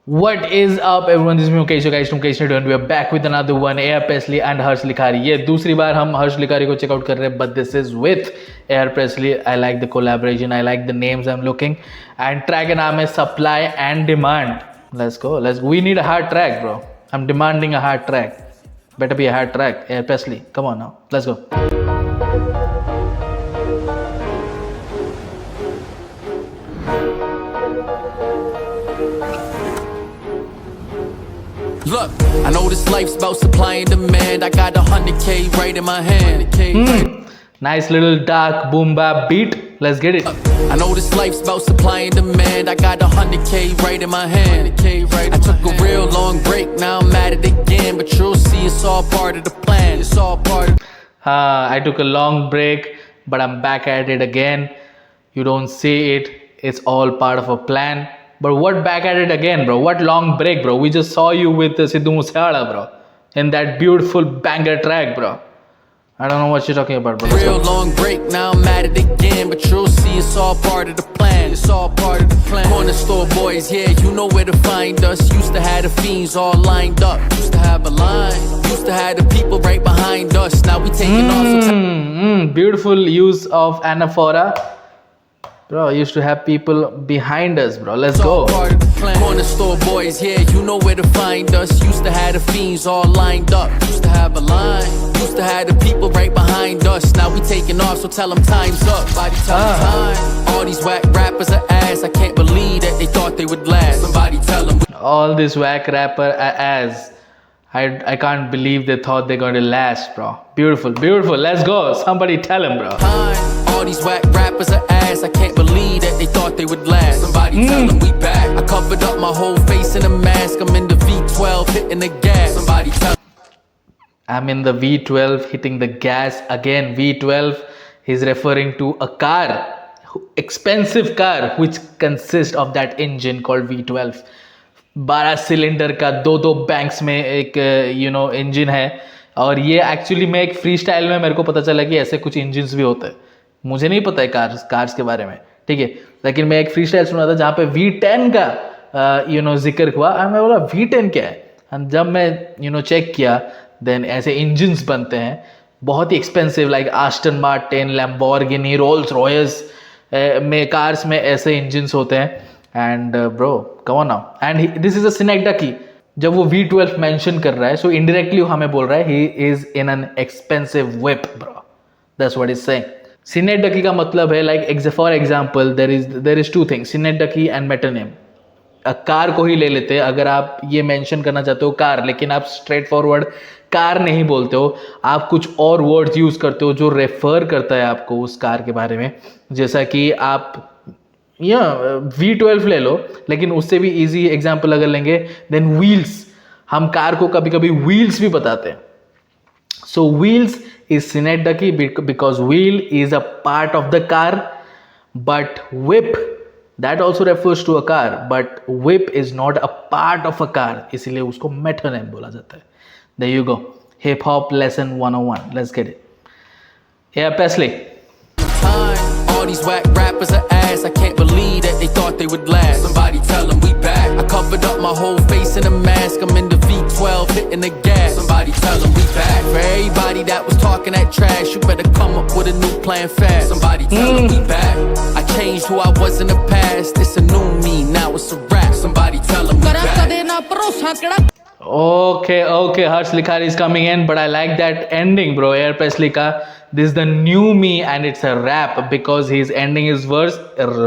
What is up everyone, this is me Mukesh, guys from Mukesh and we are back with another one. AR Presley and हर्ष लिखारी. ये दूसरी बार हम हर्ष लिखारी को checkout कर रहे हैं, but this is with AR Presley. I like the collaboration, I like the names I'm looking, and track का नाम है Supply and Demand. Let's go. We need a hard track, bro. I'm demanding a hard track. Better be a hard track. AR Presley, come on now. Let's go. Look, I know this life's about supply and demand. I got 100K right in my hand. Nice little dark boom bap beat. Let's get it. I know this life's about supply and demand. I got 100K right in my hand. I took a real long break, now I'm at it again. But you'll see it's all part of the plan. It's all part of I took a long break, but I'm back at it again. You don't see it. It's all part of a plan. But what back at it again, bro? What long break, bro? We just saw you with Sidhu Moosewala, bro, in that beautiful banger track, bro. I don't know what you're talking about, bro. real long break, now I'm at it again. But you'll see it's all part of the plan. It's all part of the plan. Corner store boys, yeah, you know where to find us. Used to have the fiends all lined up. Used to have a line. Used to have the people right behind us. Now we taking off. So Beautiful use of anaphora. Bro, used to have people behind us, bro. Let's go. Corner store boys, yeah, you know where to find us. Used to have the fiends all lined up. Used to have a line. Used to have the people right behind us. Now we taking off, so tell them time's up. Body tell them time. All these whack rappers are ass. I can't believe that they thought they would last. Somebody tell them. All this whack rapper as. I can't believe they thought they're going to last, bro. Beautiful, beautiful. Let's go. Somebody tell him, bro. All these whack rappers are ass. I can't believe that they thought they would last. Somebody tell them we back. I covered up my whole face in a mask. I'm in the V12 hitting the gas. Somebody tell I'm in the V12 hitting the gas. Again, V12 he's referring to a car, expensive car, which consists of that engine called V12. 12 cylinder का दो banks में एक engine है. और ये actually में एक free style में मेरे को पता चला कि ऐसे कुछ इंजन्स भी होते हैं. मुझे नहीं पता है कार्स के बारे में, ठीक है, लेकिन मैं एक फ्री स्टाइल सुना था जहाँ पे V10 का जिक्र हुआ. और मैं बोला V10 क्या है. और जब मैं चेक किया, देन ऐसे इंजन्स बनते हैं बहुत ही expensive, like Aston Martin, Lamborghini, Rolls Royce में कार्स में ऐसे इंजन्स होते हैं. And bro come on now. And this is a synecdoche. जब वो V12 मेंशन कर रहा है, सो इनडायरेक्टली हमें बोल रहा है he is in an expensive whip, bro. That's what is saying. Synecdoche का मतलब है like for example there is two things, synecdoche and metonym. Car को ही ले लेते हैं. अगर आप ये मेंशन करना चाहते हो कार, लेकिन आप स्ट्रेट फॉरवर्ड कार नहीं बोलते हो, आप कुछ और वर्ड्स यूज करते हो जो रेफर करता है आपको उस कार के बारे में. जैसा कि आप V12 ले लो, लेकिन उससे भी इजी एग्जांपल अगर लेंगे, देन व्हील्स. हम कार को कभी कभी व्हील्स भी बताते हैं. So wheels is synecdoche because wheel is a part of the car. But whip that also refers to a car, but whip is not a part of a car, इसलिए उसको मेटोनिम बोला जाता है. There you go. Hip hop lesson 101. Let's get it. Yeah, Presley. All these whack rappers are ass. I can't believe that they thought they would last. Somebody tell them we back. I covered up my whole face in a mask. I'm in the V12 hitting the gas. Somebody tell them we back. For everybody that was talking that trash, you better come up with a new plan fast. Somebody tell them we back. I changed who I was in the past. It's a new me, now it's a rap. Somebody tell them we back. Okay, Harsh Likhari is coming in, but I like that ending, bro. AR Presley ka, this is the new me and it's a rap because he's ending his verse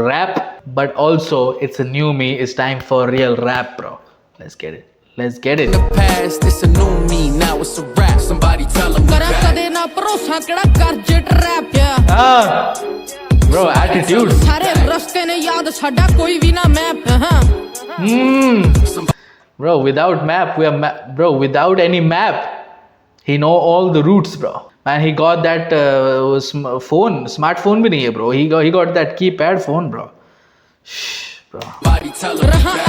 rap, but also it's a new me. It's time for real rap, bro. Let's get it. Let's get it. In the past, it's a new me, now it's a rap. Somebody tell them we back. Bro, attitude. Bro, without map, bro, without any map, he know all the routes, bro. And he got that phone, smartphone भी नहीं है, bro. He got that keypad phone, bro. Shh, bro. Somebody tell them we back.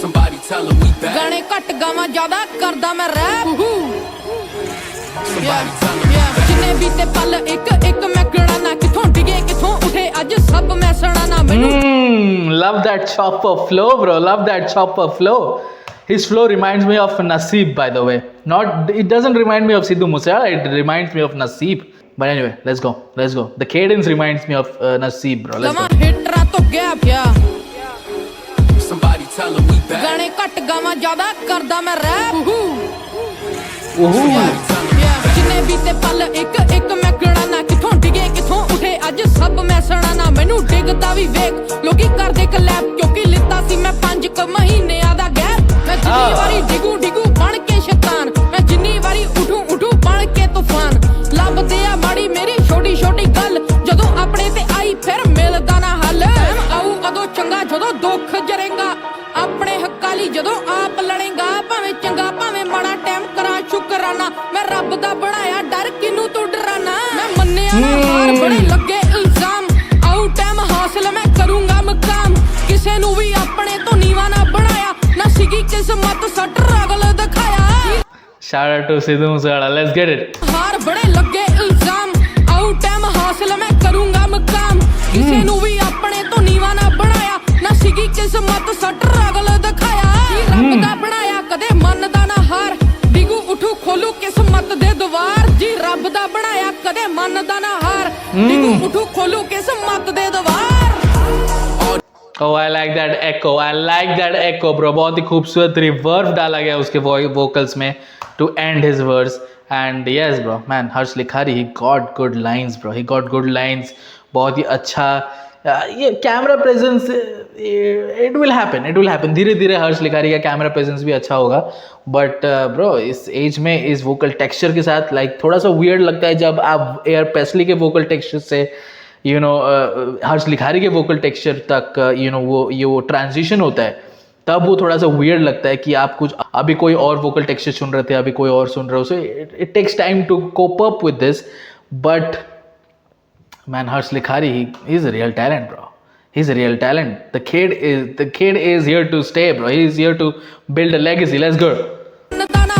Somebody tell them we back. Somebody tell them we back. जिन्ने बीते पल एक एक मैं गणाना किथों डिगे किथों उठे अज सब मैं सड़ाना मैनू Love that chopper flow, bro. Love that chopper flow. His flow reminds me of Naseeb, by the way. It doesn't remind me of Sidhu Moosewala. It reminds me of Naseeb. But anyway, let's go. The cadence reminds me of Naseeb, bro. Let's go. हिटरा तो गया पिया Somebody tell him we back. गाने घट गावां ज्यादा करदा मैं rap जिन्ने बीते पल एक एक मैं गणाना किथों डिगे किथों उठे अज सब मैं सड़ाना मैनू डिगदा भी वेख लोकी करदे कलैप क्योंकि लित्ता सी मैं 5 महीनिਆਂ ਦਾ गैप मैं जिन्नी वारी डिगू डिगू बन के शैतान मैं जिन्नी वारी उठू उठू बन के तूफान ਲੱਭਦੇ ਆ ਮਾੜੀ ਮੇਰੀ ਛੋਟੀ ਛੋਟੀ ਗੱਲ ਜਦੋਂ ਆਪਣੇ ਤੇ ਆਈ ਫਿਰ ਮਿਲਦਾ ਨਾ ਹੱਲ ਆਊ ਉਦੋਂ ਚੰਗਾ ਜਦੋਂ ਦੁੱਖ ਜਰੇਗਾ ਆਪਣੇ ਹੱਕਾਂ ਲਈ ਜਦੋਂ ਆਪ ਲੜੇਗਾ ਭਾਵੇਂ ਚੰਗਾ ਭਾਵੇਂ ਮਾੜਾ ਟਾਈਮ ਕਰਾਂ ਸ਼ੁਕਰਾਨਾ ਮੈਂ ਰੱਬ ਦਾ ਬਣਾਇਆ ਡਰ ਕਿਨੂੰ ਤੂੰ ਡਰਾਨਾ ਮੈਂ ਮੰਨਿਆ ਨਾ ਹਾਰ ਬੜੇ ਲੱਗੇ ਇਲਜ਼ਾਮ ਆਊ ਟਾਈਮ ਹਾਸਲ ਮੈਂ ਕਰੂੰਗਾ ਮਕਾਮ ਕਿਸੇ ਨੂੰ ਵੀ ਆਪਣੇ ਤੋਂ ਨੀਵਾ ਨਾ ਬਣਾਇਆ ਨਾ ਸੀਗੀ ਕਿਸਮਤ ਸੱਟ ਰਗਲ ਦਿਖਾਇਆ Shout out to Sidhu Moosewala. Let's get it. ਹਾਰ ਬੜੇ ਲੱਗੇ ਇਲਜ਼ਾਮ ਆਊ ਟਾਈਮ ਹਾਸਲ ਮੈਂ ਕਰੂੰਗਾ ਮਕਾਮ ਕਿਸੇ ਨੂੰ ਵੀ ਆਪਣੇ ਤੋਂ ਨੀਵਾ ਨਾ ਬਣਾਇਆ ਨਾ ਸੀਗੀ ਕਿਸਮਤ ਸੱਟ ਰਗਲ ਦਿਖਾਇਆ ਰੱਬ ਦਾ ਬਣਾਇਆ ਕਦੇ ਮੰਨਦਾ ਨਾ ਹਾਰ ਡਿਗੂ ਉਠੂ ਖੋਲੂ ਕਿਸਮਤ ਦੇ ਦਵਾਰ ਜੀ ਰੱਬ ਦਾ ਬਣਾਇਆ ਕਦੇ ਮੰਨਦਾ ਨਾ ਹਾਰ ਡਿਗੂ ਉਠੂ ਖੋਲੂ ਕਿਸਮਤ ਦੇ ਦਵਾਰ Oh, I like that echo, bro. बहुत ही खूबसूरत रिवर्ब डाला गया उसके vocals में to end his verse. And yes, bro, man, Harsh Likhari, he got good lines, bro. He got good lines. बहुत ही अच्छा ये camera presence it will happen धीरे धीरे हर्ष लिखारी का कैमरा प्रेजेंस भी अच्छा होगा. बट ब्रो इस एज में इस वोकल टेक्सचर के साथ लाइक थोड़ा सा वियर्ड लगता है जब आप एयर पेस्ली के वोकल टेक्सचर से हर्ष लिखारी के वोकल टेक्सचर तक वो ट्रांजिशन होता है तब वो थोड़ा सा वियर्ड लगता है कि आप कुछ अभी कोई और वोकल टेक्सचर सुन रहे थे अभी कोई और सुन रहे हो. So it takes time to cope up with this. But man, Harsh Likhari, he's a real talent, bro. He's a real talent. The kid is here to stay, bro. He's here to build a legacy. Let's go.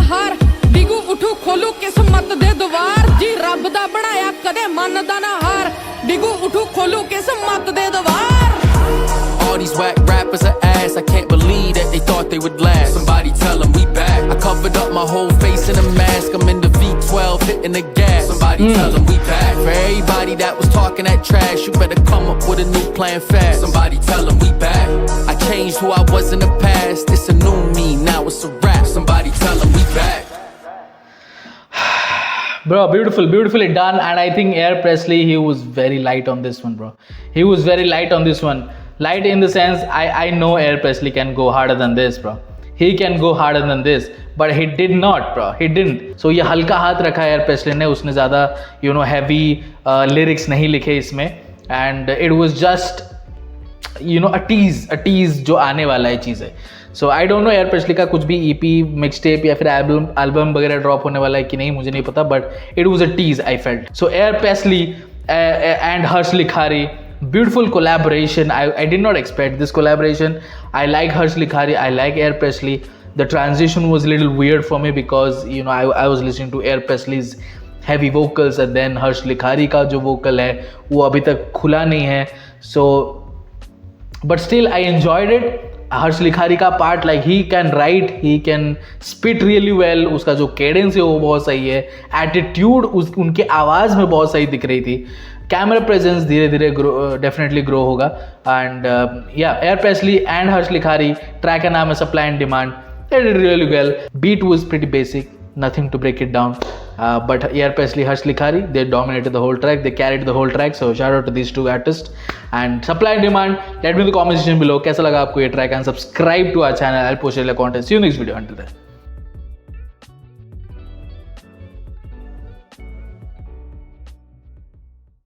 ਹਾਰ ਡਿਗੂ ਉਠੂ ਖੋਲੂ ਕਿਸਮਤ ਦੇ ਦਵਾਰ ਜੀ ਰੱਬ ਦਾ ਬਣਾਇਆ ਕਦੇ ਮੰਨਦਾ ਨਾ ਹਾਰ ਡਿਗੂ ਉਠੂ ਖੋਲੂ ਕਿਸਮਤ ਦੇ ਦਵਾਰ All these whack rappers are ass. I can't believe that they thought they would last. Somebody tell them we back. I covered up my whole face in a mask. I'm in the V12 hitting the gas. Somebody tell them we back. For everybody that was talking that trash, you better come up with a new plan fast. Somebody tell them we back. I changed who I was in the past. It's a new me, now it's a rap. Somebody tell them we back. Bro, beautifully done. And I think Air Presley, he was very light on this one, bro. He was very light on this one. Light in the sense, I know Air Presley can go harder than this, bro. He can go harder than this, but he did not, bro. He didn't. So ये हल्का हाथ रखा Air Presley ने, उसने ज़्यादा heavy lyrics नहीं लिखे इसमें. And it was just a tease जो आने वाला है चीज़ है. So I don't know Air Presley का कुछ भी EP, mixtape या फिर album वगैरह ड्रॉप होने वाला है कि नहीं मुझे नहीं पता, but it was a tease I felt. So Air Presley and Harsh Likhari, beautiful collaboration. I did not expect this collaboration. I like Harsh Likhari, I like Air Presley. The transition was a little weird for me because I was listening to Air Presley's heavy vocals and then Harsh Likhari का जो vocal है वो अभी तक खुला नहीं है. So but still I enjoyed it. हर्ष लिखारी का part like he can write, he can spit really well. उसका जो कैडेंस है वो बहुत सही है. एटीट्यूड उनके आवाज़ में बहुत सही दिख रही थी. कैमरा प्रेजेंस धीरे धीरे डेफिनेटली ग्रो होगा. एंड एयर Presley and Harsh Likhari, track का नाम है supply and demand. They did really well. Beat was pretty basic, nothing to break it down. But Air Presley, Harsh Likhari, they dominated the whole track. They carried the whole track. So shout out to these two artists. And Supply and Demand, let me know in the comment section below. कैसा लगा आपको ये track and subscribe to our channel. I'll post it in the content. See you next video. Until then.